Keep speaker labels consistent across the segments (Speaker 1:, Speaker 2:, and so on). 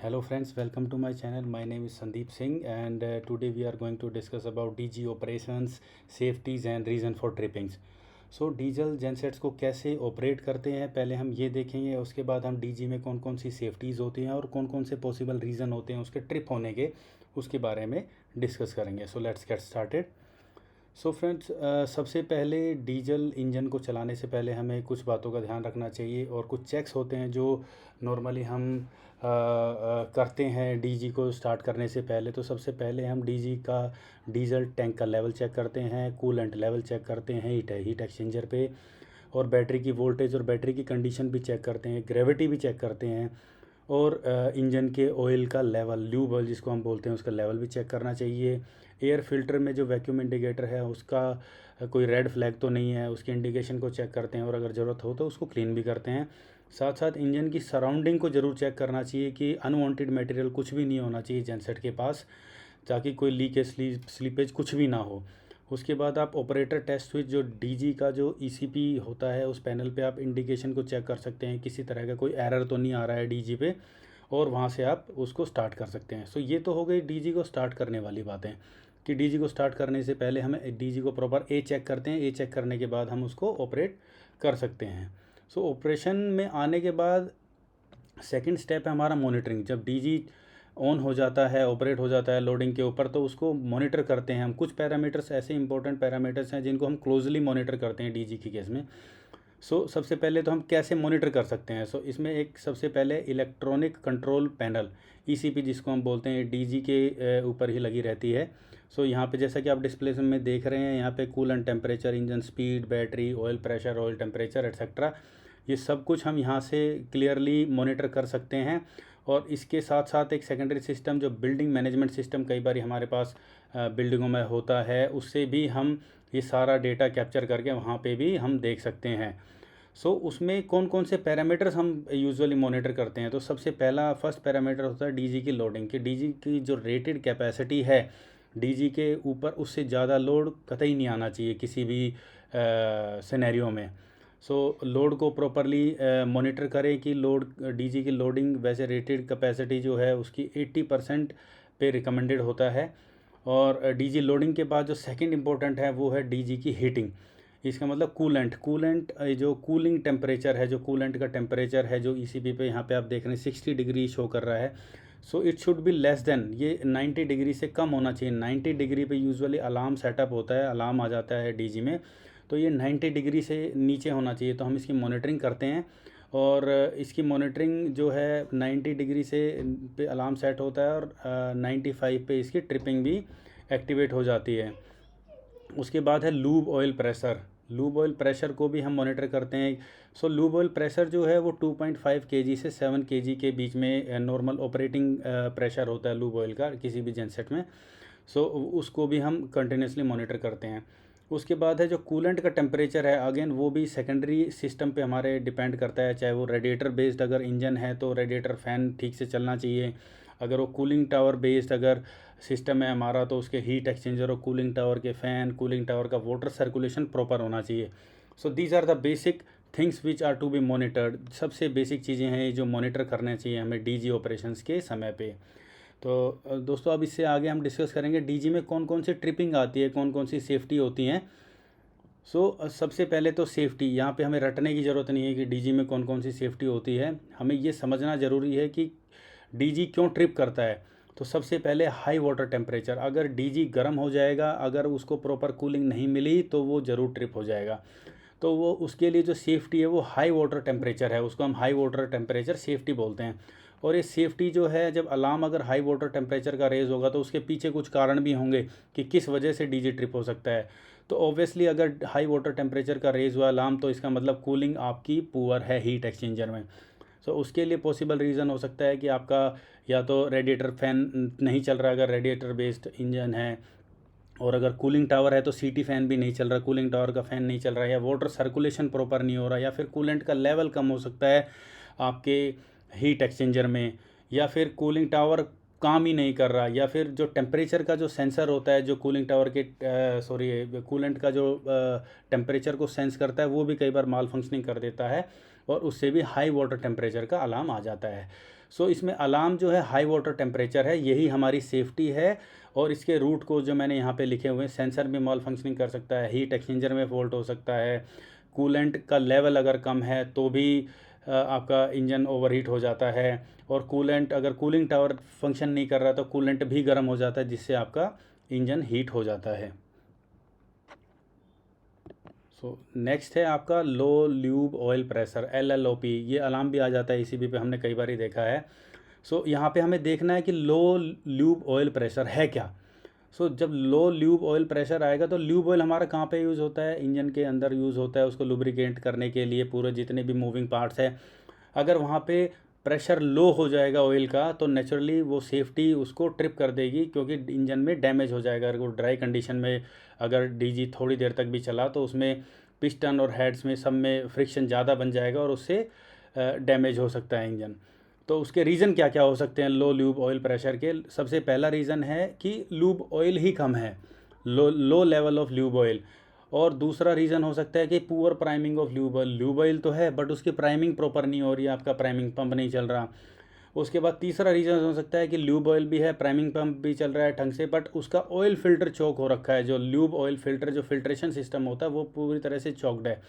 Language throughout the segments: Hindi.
Speaker 1: Hello friends, welcome to my channel. My name is Sandeep Singh and today we are going to discuss about DG operations, safeties and reason for trippings. So diesel gensets को कैसे ऑपरेट करते हैं पहले हम ये देखेंगे। उसके बाद हम डीजी में कौन कौन सी सेफ्टीज़ होती हैं और कौन कौन से पॉसिबल रीज़न होते हैं उसके ट्रिप होने के, उसके बारे में डिस्कस करेंगे। So let's get started. So friends, सबसे पहले डीजल इंजन को चलाने से पहले हमें कुछ बातों का ध्यान रखना चाहिए और कुछ चेक्स होते हैं जो नॉर्मली हम करते हैं डीजी को स्टार्ट करने से पहले। तो सबसे पहले हम डीजी का डीजल टैंक का लेवल चेक करते हैं, कूलेंट लेवल चेक करते हैं हीट एक्सचेंजर पे, और बैटरी की वोल्टेज और बैटरी की कंडीशन भी चेक करते हैं, ग्रेविटी भी चेक करते हैं, और इंजन के ऑयल का लेवल, ल्यूब ऑयल जिसको हम बोलते हैं, उसका लेवल भी चेक करना चाहिए। एयर फिल्टर में जो वैक्यूम इंडिकेटर है उसका कोई रेड फ्लैग तो नहीं है, उसकी इंडिकेशन को चेक करते हैं और अगर ज़रूरत हो तो उसको क्लीन भी करते हैं। साथ साथ इंजन की सराउंडिंग को ज़रूर चेक करना चाहिए कि अनवांटेड मटेरियल कुछ भी नहीं होना चाहिए जेनसेट के पास, ताकि कोई लीकेज स्लीपेज कुछ भी ना हो। उसके बाद आप ऑपरेटर टेस्ट स्विच, जो डीजी का जो ईसीपी होता है, उस पैनल पे आप इंडिकेशन को चेक कर सकते हैं, किसी तरह का कोई एरर तो नहीं आ रहा है डीजी पे, और वहाँ से आप उसको स्टार्ट कर सकते हैं। सो ये तो हो गई डीजी को स्टार्ट करने वाली बातें, कि डीजी को स्टार्ट करने से पहले हमें डीजी को प्रॉपर ए चेक करते हैं, ए चेक करने के बाद हम उसको ऑपरेट कर सकते हैं। सो ऑपरेशन में आने के बाद सेकंड स्टेप है हमारा मॉनिटरिंग। जब डीजी ऑन हो जाता है, ऑपरेट हो जाता है लोडिंग के ऊपर, तो उसको मॉनिटर करते हैं हम। कुछ पैरामीटर्स ऐसे इंपॉर्टेंट पैरामीटर्स हैं जिनको हम क्लोजली मॉनिटर करते हैं डीजी की केस में। सबसे पहले तो हम कैसे मॉनिटर कर सकते हैं। इसमें एक सबसे पहले इलेक्ट्रॉनिक कंट्रोल पैनल, ईसीपी जिसको हम बोलते हैं, डीजी के ऊपर ही लगी रहती है। यहाँ पे जैसा कि आप डिस्प्ले में देख रहे हैं, यहाँ पे coolant temperature, engine speed, battery, oil pressure, oil temperature etcetera, ये सब कुछ हम यहाँ से क्लियरली मॉनिटर कर सकते हैं। और इसके साथ साथ एक सेकेंडरी सिस्टम, जो बिल्डिंग मैनेजमेंट सिस्टम कई बार हमारे पास बिल्डिंगों में होता है, उससे भी हम ये सारा डेटा कैप्चर करके वहाँ पे भी हम देख सकते हैं। उसमें कौन कौन से पैरामीटर्स हम यूजुअली मॉनिटर करते हैं। तो सबसे पहला फर्स्ट पैरामीटर होता है डीजी की लोडिंग, कि डीजी की जो रेटेड कैपेसिटी है डीजी के ऊपर, उससे ज़्यादा लोड कतई नहीं आना चाहिए किसी भी सिनेरियो में। लोड को प्रॉपरली मॉनिटर करें कि लोड, डीजी की लोडिंग, वैसे रेटेड कैपेसिटी जो है उसकी 80% पे रिकमेंडेड होता है। और डीजी लोडिंग के बाद जो सेकंड इम्पोर्टेंट है वो है डीजी की हीटिंग। इसका मतलब कूलेंट जो कूलिंग टेम्परेचर है, जो कूलेंट का टेम्परेचर है, जो ईसीपी पे यहाँ पे आप देख रहे हैं 60 डिग्री शो कर रहा है। It should be less than, ये 90 डिग्री से कम होना चाहिए। 90 डिग्री पे यूजुअली अलार्म सेटअप होता है, अलार्म आ जाता है डीजी में, तो ये 90 डिग्री से नीचे होना चाहिए। तो हम इसकी मॉनिटरिंग करते हैं, और इसकी मॉनिटरिंग जो है 90 डिग्री से पे अलार्म सेट होता है, और 95 पे इसकी ट्रिपिंग भी एक्टिवेट हो जाती है। उसके बाद है lube oil pressure. Lube oil pressure को भी हम मॉनिटर करते हैं। लूब ऑयल प्रेशर जो है वो 2.5 kg से 7 kg के बीच में नॉर्मल ऑपरेटिंग प्रेशर होता है लूब ऑयल का किसी भी जेनसेट में। उसको भी हम कंटिन्यूसली मॉनिटर करते हैं। उसके बाद है जो कूलेंट का टेम्परेचर है, अगेन वो भी सेकेंडरी सिस्टम पे हमारे डिपेंड करता है। चाहे वो रेडिएटर बेस्ड अगर इंजन है तो रेडिएटर फ़ैन ठीक से चलना चाहिए। अगर वो कूलिंग टावर बेस्ड अगर सिस्टम है हमारा, तो उसके हीट एक्सचेंजर और कूलिंग टावर के फ़ैन, कूलिंग टावर का वाटर सर्कुलेशन प्रॉपर होना चाहिए। These are the basic things which are to be monitored. सबसे बेसिक चीज़ें हैं जो मॉनिटर करना चाहिए हमें डीजी ऑपरेशंस के समय पे। तो दोस्तों, अब इससे आगे हम डिस्कस करेंगे डीजी में कौन कौन सी ट्रिपिंग आती है, कौन कौन सी सेफ्टी होती हैं। सबसे पहले तो सेफ्टी, यहाँ पे हमें रटने की ज़रूरत नहीं है कि डीजी में कौन कौन सी सेफ्टी होती है। हमें ये समझना ज़रूरी है कि डीजी क्यों ट्रिप करता है। तो सबसे पहले हाई वाटर टेम्परेचर, अगर डीजी गर्म हो जाएगा, अगर उसको प्रॉपर कूलिंग नहीं मिली तो वो ज़रूर ट्रिप हो जाएगा। तो वो उसके लिए जो सेफ्टी है वो हाई वाटर टेम्परेचर है, उसको हम हाई वाटर टेम्परेचर सेफ्टी बोलते हैं। और ये सेफ्टी जो है, जब अलार्म अगर हाई वाटर टेम्परेचर का रेज होगा तो उसके पीछे कुछ कारण भी होंगे कि किस वजह से डीजी ट्रिप हो सकता है। तो ऑब्वियसली अगर हाई वाटर टेम्परेचर का रेज हुआ अलार्म, तो इसका मतलब कूलिंग आपकी पुअर है हीट एक्सचेंजर में। उसके लिए पॉसिबल रीज़न हो सकता है कि आपका या तो रेडिएटर फ़ैन नहीं चल रहा अगर रेडिएटर बेस्ड इंजन है, और अगर कूलिंग टावर है तो सीटी फ़ैन भी नहीं चल रहा, कूलिंग टावर का फ़ैन नहीं चल रहा, या वाटर सर्कुलेशन प्रॉपर नहीं हो रहा, या फिर कूलेंट का लेवल कम हो सकता है आपके हीट एक्सचेंजर में, या फिर कूलिंग टावर काम ही नहीं कर रहा, या फिर जो टेम्परेचर का जो सेंसर होता है, जो कूलिंग टावर के कूलेंट का जो टेम्परेचर को सेंस करता है, वो भी कई बार माल फंक्शनिंग कर देता है, और उससे भी हाई वाटर टेम्परेचर का अलार्म आ जाता है। सो इसमें अलार्म जो है हाई वाटर टेम्परेचर है, यही हमारी सेफ्टी है। और इसके रूट को जो मैंने यहाँ पे लिखे हुए हैं, सेंसर में मॉल फंक्शनिंग कर सकता है, हीट एक्सचेंजर में फॉल्ट हो सकता है, कूलेंट का लेवल अगर कम है तो भी आपका इंजन ओवरहीट हो जाता है, और कूलेंट अगर कूलिंग टावर फंक्शन नहीं कर रहा तो कूलेंट भी गर्म हो जाता है, जिससे आपका इंजन हीट हो जाता है। सो नेक्स्ट है आपका लो ल्यूब ऑयल प्रेशर, LLOP। ये अलार्म भी आ जाता है ECB पे, हमने कई बार ही देखा है। सो यहाँ पे हमें देखना है कि लो ल्यूब ऑयल प्रेशर है क्या। सो जब लो ल्यूब ऑयल प्रेशर आएगा तो ल्यूब ऑयल हमारा कहाँ पे यूज़ होता है, इंजन के अंदर यूज़ होता है, उसको लुब्रिकेट करने के लिए पूरे जितने भी मूविंग पार्ट्स हैं। अगर वहाँ पे प्रेशर लो हो जाएगा ऑयल का तो नेचुरली वो सेफ्टी उसको ट्रिप कर देगी, क्योंकि इंजन में डैमेज हो जाएगा। अगर वो ड्राई कंडीशन में अगर DG थोड़ी देर तक भी चला तो उसमें पिस्टन और हेड्स में सब में फ्रिक्शन ज़्यादा बन जाएगा और उससे डैमेज हो सकता है इंजन। तो उसके रीज़न क्या क्या हो सकते हैं लो ल्यूब ऑयल प्रेशर के। सबसे पहला रीज़न है कि लूब ऑयल ही कम है, low level of lube oil. और दूसरा रीज़न हो सकता है कि poor priming of lube oil, lube oil तो है बट उसकी प्राइमिंग प्रॉपर नहीं हो रही है, आपका प्राइमिंग पंप नहीं चल रहा। उसके बाद तीसरा रीज़न हो सकता है कि ल्यूब ऑयल भी है, प्राइमिंग पंप भी चल रहा है ढंग से, बट उसका ऑयल फिल्टर चौक हो रखा है। जो ल्यूब ऑयल फिल्टर जो फिल्ट्रेशन सिस्टम होता है वो पूरी तरह से चौकड है,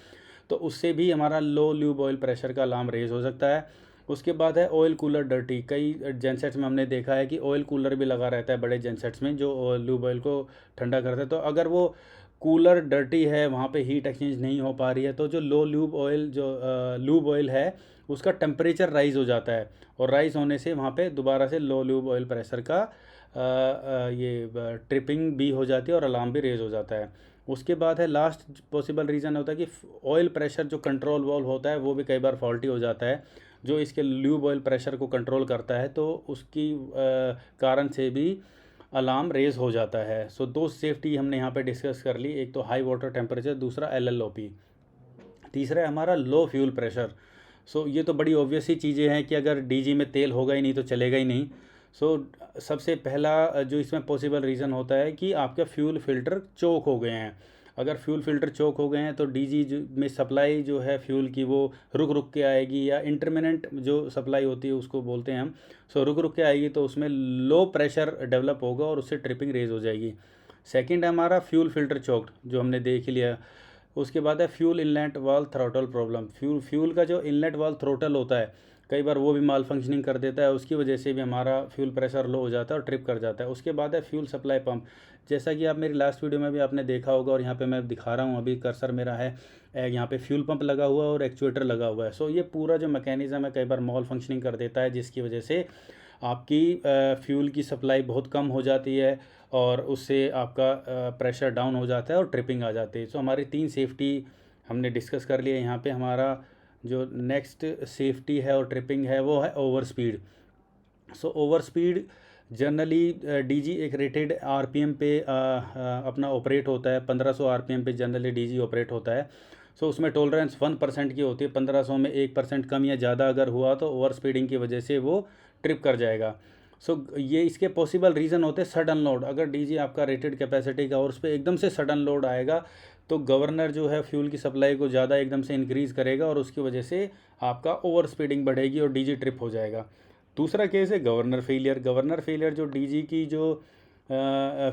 Speaker 1: तो उससे भी हमारा लो ल्यूब ऑयल प्रेशर का अलार्म रेज हो सकता है। उसके बाद है ऑयल कूलर डर्टी। कई जेनसेट्स में हमने देखा है कि ऑयल कूलर भी लगा रहता है बड़े जेनसेट्स में, जो ल्यूब ऑयल को ठंडा करता है। तो अगर वो कूलर डर्टी है, वहाँ पे हीट एक्सचेंज नहीं हो पा रही है, तो जो लो ल्यूब ऑयल जो ल्यूब ऑयल है उसका टेम्परेचर राइज़ हो जाता है, और राइज़ होने से वहाँ पे दोबारा से लो ल्यूब ऑयल प्रेशर का ये ट्रिपिंग भी हो जाती है और अलार्म भी रेज हो जाता है। उसके बाद है लास्ट पॉसिबल रीज़न होता है कि ऑयल प्रेशर जो कंट्रोल वाल्व होता है वो भी कई बार फॉल्टी हो जाता है, जो इसके ल्यूब ऑयल प्रेशर को कंट्रोल करता है, तो उसकी कारण से भी अलार्म रेज हो जाता है। सो दो सेफ्टी हमने यहाँ पे डिस्कस कर ली, एक तो हाई वाटर टेम्परेचर, दूसरा LLOP, तीसरा है हमारा लो फ्यूल प्रेशर। सो ये तो बड़ी ऑब्वियस ही चीज़ें हैं कि अगर DG में तेल होगा ही नहीं तो चलेगा ही नहीं। सो सबसे पहला जो इसमें पॉसिबल रीज़न होता है कि आपके फ्यूल फिल्टर चोक हो गए हैं। अगर फ्यूल फिल्टर चोक हो गए हैं तो DG में सप्लाई जो है फ्यूल की वो रुक रुक के आएगी, या इंटरमिनेंट जो सप्लाई होती है उसको बोलते हैं हम। सो रुक रुक के आएगी तो उसमें लो प्रेशर डेवलप होगा और उससे ट्रिपिंग रेज हो जाएगी। सेकंड है हमारा फ्यूल फिल्टर चोक्ड, जो हमने देख लिया। उसके बाद है fuel inlet valve throttle problem. Fuel का जो इनलेट वाल्व थ्रोटल होता है कई बार वो भी माल फंक्शनिंग कर देता है, उसकी वजह से भी हमारा फ्यूल प्रेशर लो हो जाता है और ट्रिप कर जाता है। उसके बाद है फ्यूल सप्लाई पंप। जैसा कि आप मेरी लास्ट वीडियो में भी आपने देखा होगा, और यहाँ पे मैं दिखा रहा हूँ, अभी कर्सर मेरा है यहाँ पे फ्यूल पंप लगा हुआ है और एक्चुएटर लगा हुआ है। सो ये पूरा जो मैकेनिज़्म है कई बार मॉल फंक्शनिंग कर देता है, जिसकी वजह से आपकी फ्यूल की सप्लाई बहुत कम हो जाती है और उससे आपका प्रेशर डाउन हो जाता है और ट्रिपिंग आ जाती है। सो हमारी 3 सेफ्टी हमने डिस्कस कर लिया। यहाँ पे हमारा जो नेक्स्ट सेफ्टी है और ट्रिपिंग है वो है over speed. So over speed generally DG एक रेटेड RPM पे अपना ऑपरेट होता है। 1500 RPM पे जनरली DG ऑपरेट होता है। सो उसमें टॉलरेंस 1% की होती है। 1500 में 1% कम या ज़्यादा अगर हुआ तो ओवर स्पीडिंग की वजह से वो ट्रिप कर जाएगा। सो ये इसके पॉसिबल रीज़न होते हैं सडन लोड। अगर DG आपका रेटेड कैपेसिटी का और उस पर एकदम से सडन लोड आएगा तो गवर्नर जो है फ्यूल की सप्लाई को ज़्यादा एकदम से इंक्रीज़ करेगा और उसकी वजह से आपका ओवर स्पीडिंग बढ़ेगी और DG ट्रिप हो जाएगा। दूसरा केस है गवर्नर फेलियर। गवर्नर फेलियर जो DG की जो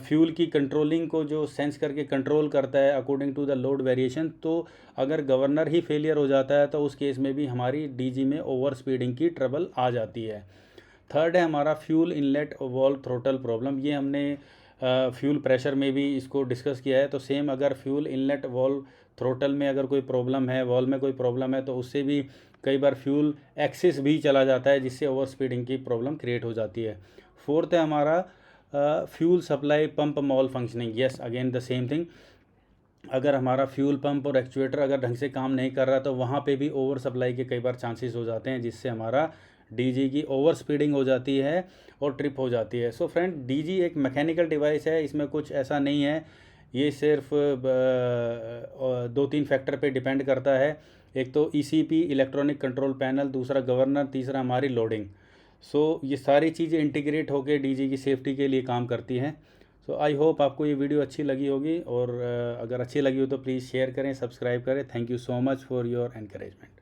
Speaker 1: फ्यूल की कंट्रोलिंग को जो सेंस करके कंट्रोल करता है according to the load variation, तो अगर गवर्नर ही फेलियर हो जाता है तो उस केस में भी हमारी DG में ओवर स्पीडिंग की ट्रबल आ जाती है। थर्ड है हमारा fuel inlet valve throttle problem. ये हमने फ्यूल प्रेशर में भी इसको डिस्कस किया है। तो सेम अगर फ्यूल इनलेट वॉल्व थ्रोटल में अगर कोई प्रॉब्लम है, वॉल्व में कोई प्रॉब्लम है, तो उससे भी कई बार फ्यूल एक्सेस भी चला जाता है, जिससे ओवर स्पीडिंग की प्रॉब्लम क्रिएट हो जाती है। फोर्थ है हमारा fuel supply pump mall functioning. Yes, again the same thing. अगर हमारा फ्यूल पंप और एक्चुएटर अगर ढंग से काम नहीं कर रहा तो वहाँ पे भी ओवर सप्लाई के कई बार चांसेस हो जाते हैं, जिससे हमारा DG की ओवर स्पीडिंग हो जाती है और ट्रिप हो जाती है। सो फ्रेंड, DG एक मैकेनिकल डिवाइस है, इसमें कुछ ऐसा नहीं है। ये सिर्फ 2-3 फैक्टर पे डिपेंड करता है। एक तो ECP इलेक्ट्रॉनिक कंट्रोल पैनल, दूसरा गवर्नर, तीसरा हमारी लोडिंग। सो ये सारी चीज़ें इंटीग्रेट होकर DG की सेफ्टी के लिए काम करती हैं। सो आई होप आपको ये वीडियो अच्छी लगी होगी, और अगर अच्छी लगी हो तो प्लीज़ शेयर करें, सब्सक्राइब करें। Thank you so much for your encouragement.